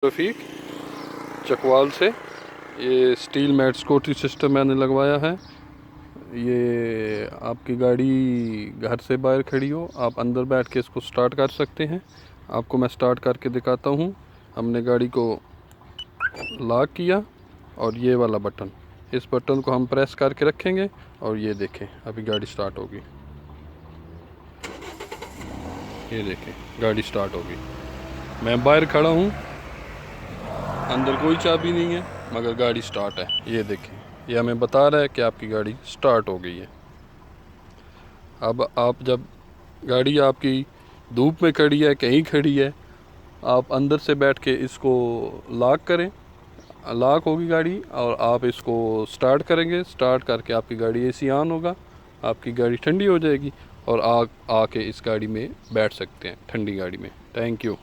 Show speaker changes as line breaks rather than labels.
रफ़ीक चकवाल से। ये steel mat security system मैंने लगवाया है। ये आपकी गाड़ी घर से बाहर खड़ी हो, आप अंदर बैठ के इसको स्टार्ट कर सकते हैं। आपको मैं स्टार्ट करके दिखाता हूँ। हमने गाड़ी को लॉक किया और ये वाला बटन, इस बटन को हम प्रेस करके रखेंगे और ये देखें अभी गाड़ी स्टार्ट होगी। ये देखें गाड़ी स्टार्ट होगी। मैं बाहर खड़ा हूँ, अंदर कोई चाबी नहीं है मगर गाड़ी स्टार्ट है। ये देखें, ये हमें बता रहा है कि आपकी गाड़ी स्टार्ट हो गई है। अब आप जब गाड़ी आपकी धूप में खड़ी है, कहीं खड़ी है, आप अंदर से बैठ के इसको लॉक करें, लॉक होगी गाड़ी और आप इसको स्टार्ट करेंगे। स्टार्ट करके आपकी गाड़ी एसी ऑन होगा, आपकी गाड़ी ठंडी हो जाएगी और आके इस गाड़ी में बैठ सकते हैं, ठंडी गाड़ी में। Thank you.